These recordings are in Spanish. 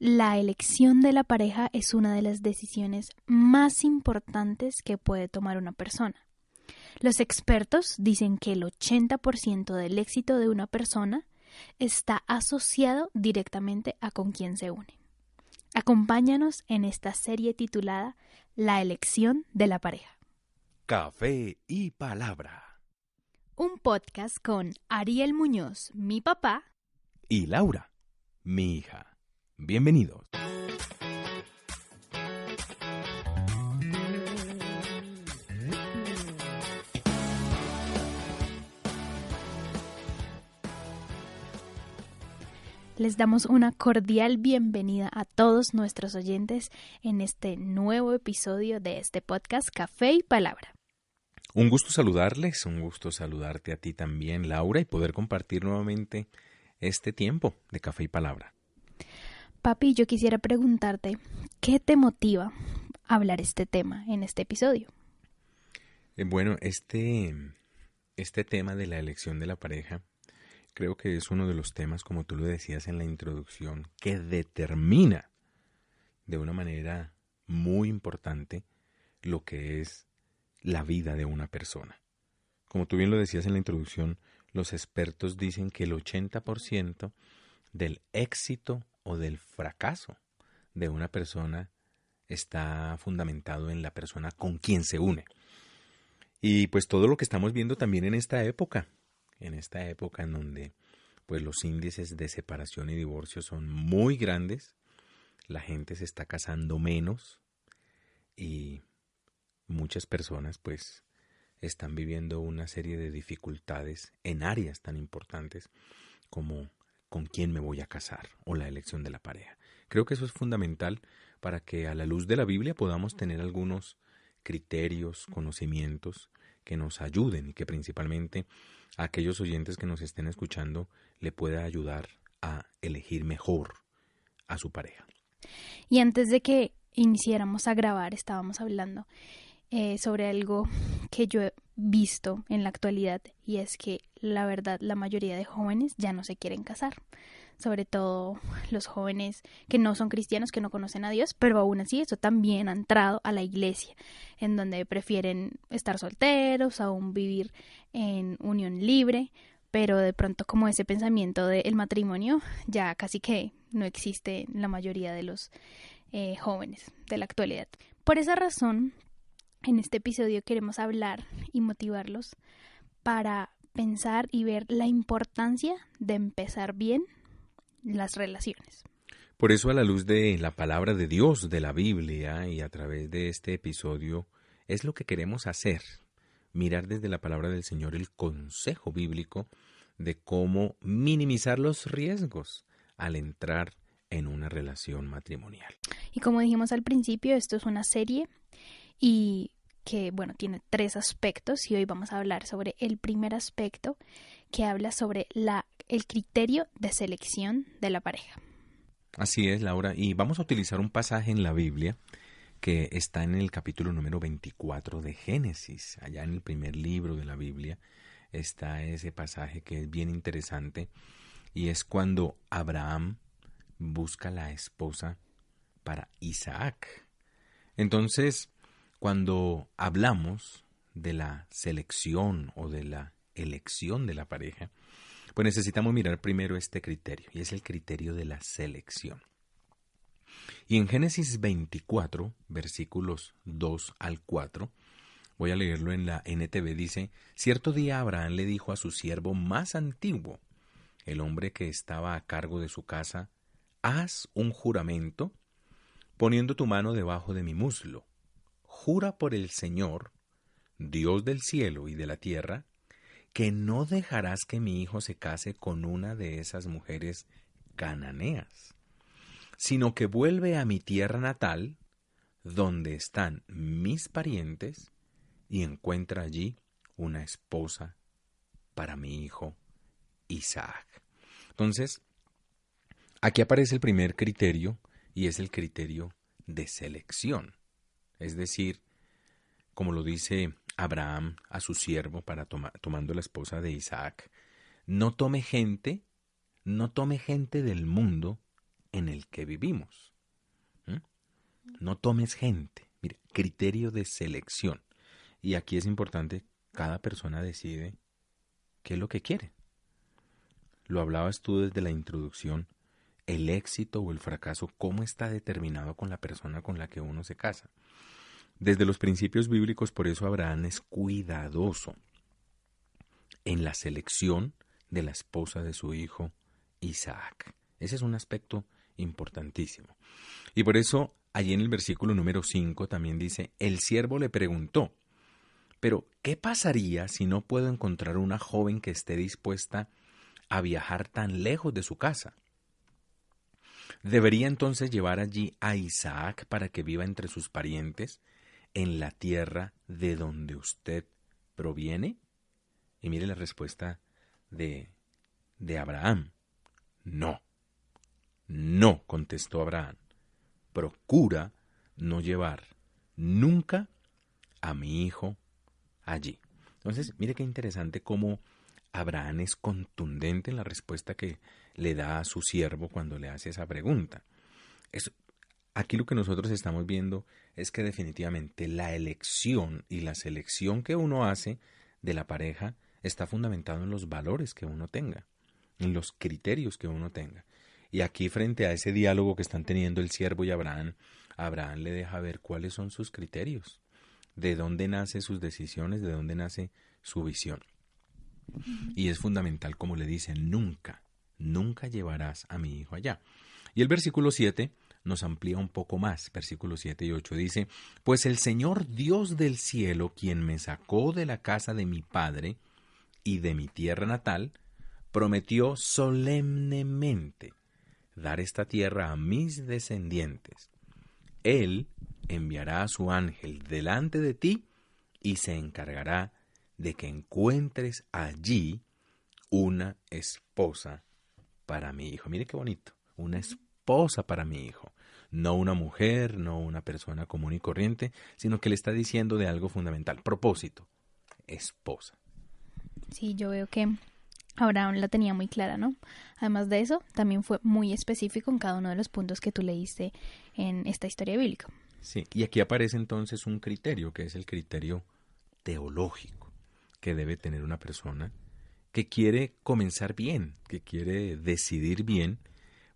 La elección de la pareja es una de las decisiones más importantes que puede tomar una persona. Los expertos dicen que el 80% del éxito de una persona está asociado directamente a con quién se une. Acompáñanos en esta serie titulada La elección de la pareja. Café y Palabra. Un podcast con Ariel Muñoz, mi papá, Y Laura, mi hija. Bienvenidos. Les damos una cordial bienvenida a todos nuestros oyentes en este nuevo episodio de este podcast Café y Palabra. Un gusto saludarles, un gusto saludarte a ti también, Laura, y poder compartir nuevamente este tiempo de Café y Palabra. Papi, yo quisiera preguntarte, ¿qué te motiva a hablar este tema en este episodio? Bueno, este tema de la elección de la pareja creo que es uno de los temas, como tú lo decías en la introducción, que determina de una manera muy importante lo que es la vida de una persona. Como tú bien lo decías en la introducción, los expertos dicen que el 80% del éxito o del fracaso de una persona está fundamentado en la persona con quien se une. Y pues todo lo que estamos viendo también en esta época en donde pues los índices de separación y divorcio son muy grandes, la gente se está casando menos y muchas personas pues están viviendo una serie de dificultades en áreas tan importantes como con quién me voy a casar o la elección de la pareja. Creo que eso es fundamental para que a la luz de la Biblia podamos tener algunos criterios, conocimientos que nos ayuden y que principalmente a aquellos oyentes que nos estén escuchando le pueda ayudar a elegir mejor a su pareja. Y antes de que iniciáramos a grabar, estábamos hablando sobre algo que yo he visto en la actualidad, y es que la verdad la mayoría de jóvenes ya no se quieren casar, sobre todo los jóvenes que no son cristianos, que no conocen a Dios, pero aún así eso también ha entrado a la iglesia, en donde prefieren estar solteros, aún vivir en unión libre, pero de pronto como ese pensamiento del matrimonio ya casi que no existe en la mayoría de los jóvenes de la actualidad. Por esa razón, en este episodio queremos hablar y motivarlos para pensar y ver la importancia de empezar bien las relaciones. Por eso, a la luz de la palabra de Dios, de la Biblia, y a través de este episodio, es lo que queremos hacer, mirar desde la palabra del Señor el consejo bíblico de cómo minimizar los riesgos al entrar en una relación matrimonial. Y como dijimos al principio, esto es una serie y que, bueno, tiene 3 aspectos, y hoy vamos a hablar sobre el primer aspecto, que habla sobre el criterio de selección de la pareja. Así es, Laura, y vamos a utilizar un pasaje en la Biblia que está en el capítulo número 24 de Génesis. Allá en el primer libro de la Biblia está ese pasaje que es bien interesante, y es cuando Abraham busca la esposa para Isaac. Entonces, cuando hablamos de la selección o de la elección de la pareja, pues necesitamos mirar primero este criterio, y es el criterio de la selección. Y en Génesis 24, versículos 2 al 4, voy a leerlo en la NTV, dice: Cierto día Abraham le dijo a su siervo más antiguo, el hombre que estaba a cargo de su casa: haz un juramento poniendo tu mano debajo de mi muslo. Jura por el Señor, Dios del cielo y de la tierra, que no dejarás que mi hijo se case con una de esas mujeres cananeas, sino que vuelve a mi tierra natal, donde están mis parientes, y encuentra allí una esposa para mi hijo Isaac. Entonces, aquí aparece el primer criterio, y es el criterio de selección. Es decir, como lo dice Abraham a su siervo para tomando la esposa de Isaac: no tome gente del mundo en el que vivimos. ¿Mm? No tomes gente. Mira, criterio de selección. Y aquí es importante, cada persona decide qué es lo que quiere. Lo hablabas tú desde la introducción, el éxito o el fracaso, cómo está determinado con la persona con la que uno se casa. Desde los principios bíblicos, por eso Abraham es cuidadoso en la selección de la esposa de su hijo Isaac. Ese es un aspecto importantísimo. Y por eso, allí en el versículo número 5 también dice, el siervo le preguntó, pero ¿qué pasaría si no puedo encontrar una joven que esté dispuesta a viajar tan lejos de su casa? ¿Debería entonces llevar allí a Isaac para que viva entre sus parientes en la tierra de donde usted proviene? Y mire la respuesta de Abraham. No, no, contestó Abraham. Procura no llevar nunca a mi hijo allí. Entonces, mire qué interesante cómo Abraham es contundente en la respuesta que le da a su siervo cuando le hace esa pregunta. Aquí lo que nosotros estamos viendo es que definitivamente la elección y la selección que uno hace de la pareja está fundamentado en los valores que uno tenga, en los criterios que uno tenga. Y aquí, frente a ese diálogo que están teniendo el siervo y Abraham, Abraham le deja ver cuáles son sus criterios, de dónde nacen sus decisiones, de dónde nace su visión. Y es fundamental, como le dice, nunca, nunca llevarás a mi hijo allá. Y el versículo 7 nos amplía un poco más. Versículos 7 y 8 dice, pues el Señor Dios del cielo, quien me sacó de la casa de mi padre y de mi tierra natal, prometió solemnemente dar esta tierra a mis descendientes. Él enviará a su ángel delante de ti y se encargará de que encuentres allí una esposa para mi hijo. Mire qué bonito, una esposa para mi hijo. No una mujer, no una persona común y corriente, sino que le está diciendo de algo fundamental. Propósito, esposa. Sí, yo veo que Abraham la tenía muy clara, ¿no? Además de eso, también fue muy específico en cada uno de los puntos que tú leíste en esta historia bíblica. Sí, y aquí aparece entonces un criterio, que es el criterio teológico, que debe tener una persona que quiere comenzar bien, que quiere decidir bien.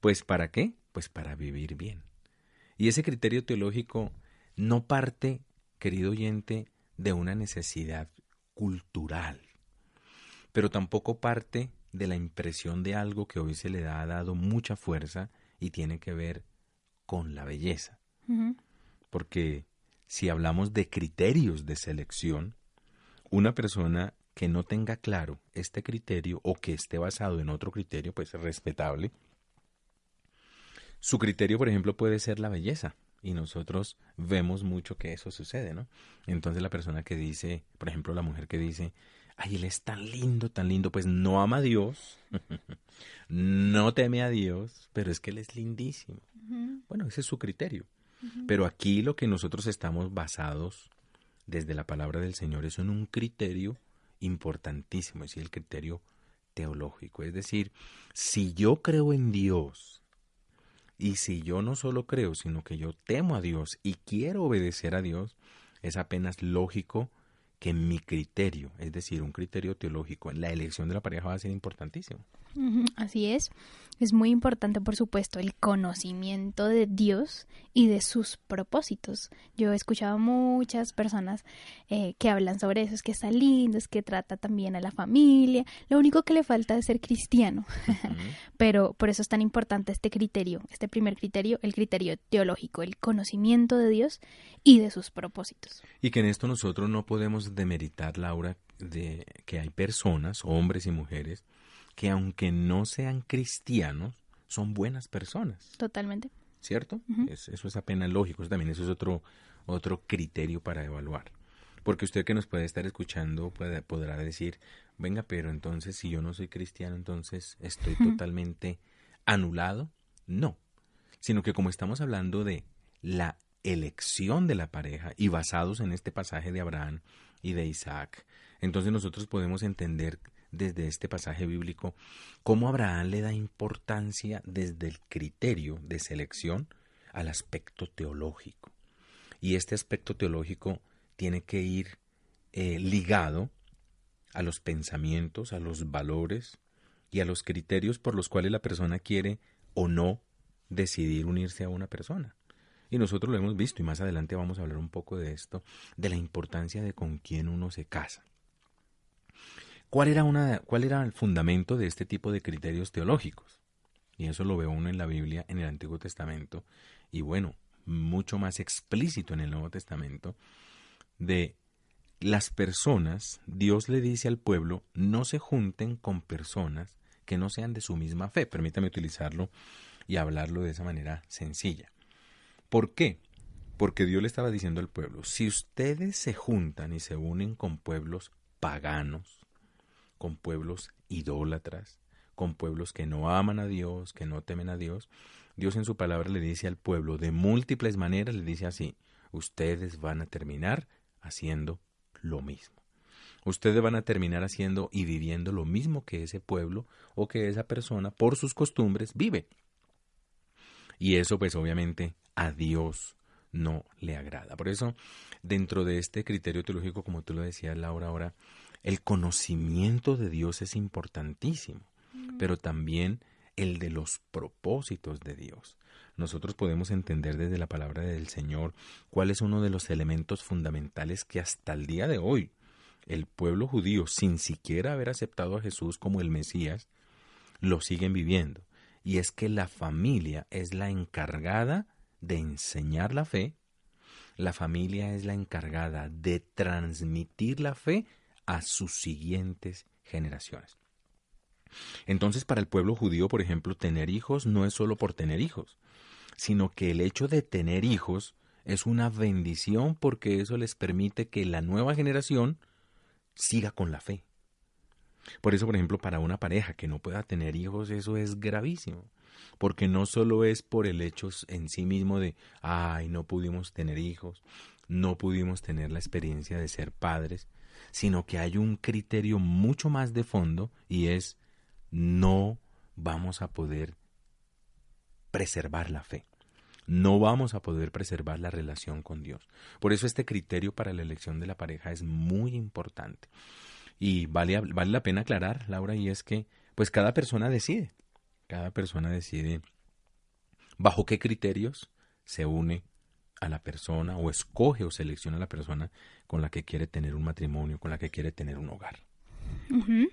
¿Pues para qué? Pues para vivir bien. Y ese criterio teológico no parte, querido oyente, de una necesidad cultural, pero tampoco parte de la impresión de algo que hoy se le ha dado mucha fuerza y tiene que ver con la belleza. Uh-huh. Porque si hablamos de criterios de selección, una persona que no tenga claro este criterio o que esté basado en otro criterio, pues es respetable. Su criterio, por ejemplo, puede ser la belleza. Y nosotros vemos mucho que eso sucede, ¿no? Entonces la persona que dice, por ejemplo, la mujer que dice, ay, él es tan lindo, pues no ama a Dios, no teme a Dios, pero es que él es lindísimo. Uh-huh. Bueno, ese es su criterio. Uh-huh. Pero aquí lo que nosotros estamos basados desde la palabra del Señor es en un criterio importantísimo, es decir, el criterio teológico. Es decir, si yo creo en Dios, y si yo no solo creo, sino que yo temo a Dios y quiero obedecer a Dios, es apenas lógico que mi criterio, es decir, un criterio teológico en la elección de la pareja va a ser importantísimo. Así es muy importante, por supuesto, el conocimiento de Dios y de sus propósitos. Yo he escuchado muchas personas que hablan sobre eso, es que está lindo, es que trata también a la familia, lo único que le falta es ser cristiano. Uh-huh. Pero por eso es tan importante este criterio, este primer criterio, el criterio teológico, el conocimiento de Dios y de sus propósitos. Y que en esto nosotros no podemos demeritar, Laura, de que hay personas, hombres y mujeres, que aunque no sean cristianos, son buenas personas. Totalmente. ¿Cierto? Uh-huh. Eso es apenas lógico. Eso es otro criterio para evaluar. Porque usted que nos puede estar escuchando podrá decir, venga, pero entonces si yo no soy cristiano, entonces estoy totalmente anulado. No, sino que como estamos hablando de la elección de la pareja y basados en este pasaje de Abraham y de Isaac, entonces nosotros podemos entender desde este pasaje bíblico cómo Abraham le da importancia desde el criterio de selección al aspecto teológico. Y este aspecto teológico tiene que ir ligado a los pensamientos, a los valores y a los criterios por los cuales la persona quiere o no decidir unirse a una persona. Y nosotros lo hemos visto y más adelante vamos a hablar un poco de esto, de la importancia de con quién uno se casa. ¿Cuál era el fundamento de este tipo de criterios teológicos? Y eso lo ve uno en la Biblia, en el Antiguo Testamento, y bueno, mucho más explícito en el Nuevo Testamento, de las personas. Dios le dice al pueblo, no se junten con personas que no sean de su misma fe. Permítame utilizarlo y hablarlo de esa manera sencilla. ¿Por qué? Porque Dios le estaba diciendo al pueblo, si ustedes se juntan y se unen con pueblos paganos, con pueblos idólatras, con pueblos que no aman a Dios, que no temen a Dios, Dios en su palabra le dice al pueblo de múltiples maneras, le dice así, ustedes van a terminar haciendo lo mismo. Ustedes van a terminar haciendo y viviendo lo mismo que ese pueblo o que esa persona por sus costumbres vive. Y eso pues obviamente a Dios no le agrada. Por eso dentro de este criterio teológico, como tú lo decías, Laura, ahora el conocimiento de Dios es importantísimo, pero también el de los propósitos de Dios. Nosotros podemos entender desde la palabra del Señor cuál es uno de los elementos fundamentales que hasta el día de hoy el pueblo judío, sin siquiera haber aceptado a Jesús como el Mesías, lo siguen viviendo. Y es que la familia es la encargada de enseñar la fe, la familia es la encargada de transmitir la fe a sus siguientes generaciones. Entonces, para el pueblo judío, por ejemplo, tener hijos no es solo por tener hijos, sino que el hecho de tener hijos es una bendición porque eso les permite que la nueva generación siga con la fe. Por eso, por ejemplo, para una pareja que no pueda tener hijos, eso es gravísimo, porque no solo es por el hecho en sí mismo de, no pudimos tener hijos, no pudimos tener la experiencia de ser padres, sino que hay un criterio mucho más de fondo y es, no vamos a poder preservar la fe. No vamos a poder preservar la relación con Dios. Por eso este criterio para la elección de la pareja es muy importante. Y vale la pena aclarar, Laura, y es que pues cada persona decide bajo qué criterios se une a la persona o escoge o selecciona a la persona con la que quiere tener un matrimonio, con la que quiere tener un hogar. Uh-huh.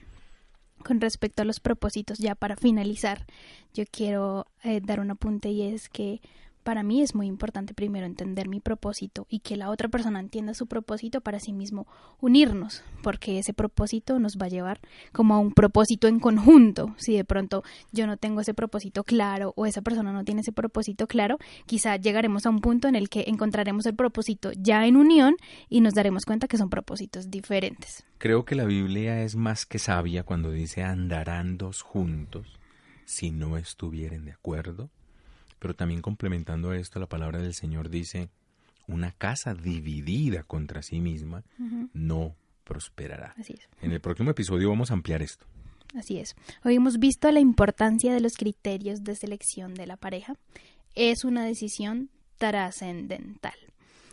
Con respecto a los propósitos, ya para finalizar, yo quiero dar un apunte y es que para mí es muy importante primero entender mi propósito y que la otra persona entienda su propósito para sí mismo unirnos, porque ese propósito nos va a llevar como a un propósito en conjunto. Si de pronto yo no tengo ese propósito claro o esa persona no tiene ese propósito claro, quizá llegaremos a un punto en el que encontraremos el propósito ya en unión y nos daremos cuenta que son propósitos diferentes. Creo que la Biblia es más que sabia cuando dice andarán dos juntos si no estuvieren de acuerdo. Pero también complementando a esto, la palabra del Señor dice, una casa dividida contra sí misma no prosperará. Así es. En el próximo episodio vamos a ampliar esto. Así es. Hoy hemos visto la importancia de los criterios de selección de la pareja. Es una decisión trascendental.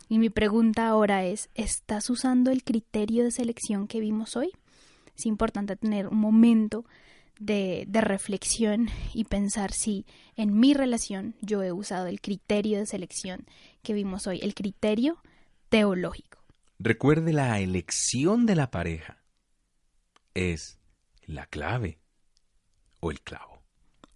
Y mi pregunta ahora es, ¿estás usando el criterio de selección que vimos hoy? Es importante tener un momento de reflexión y pensar si en mi relación yo he usado el criterio de selección que vimos hoy, el criterio teológico. Recuerde, la elección de la pareja es la clave o el clavo.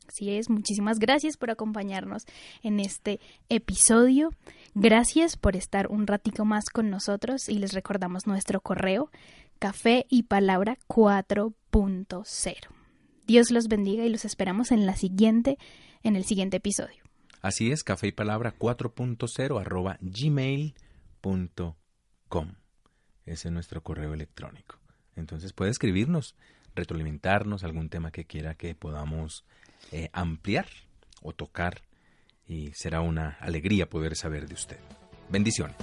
Así es, muchísimas gracias por acompañarnos en este episodio. Gracias por estar un ratico más con nosotros y les recordamos nuestro correo Café y Palabra 4.0. Dios los bendiga y los esperamos en el siguiente episodio. Así es, Café y Palabra 4.0 @gmail.com. Ese es nuestro correo electrónico. Entonces puede escribirnos, retroalimentarnos, algún tema que quiera que podamos ampliar o tocar y será una alegría poder saber de usted. Bendiciones.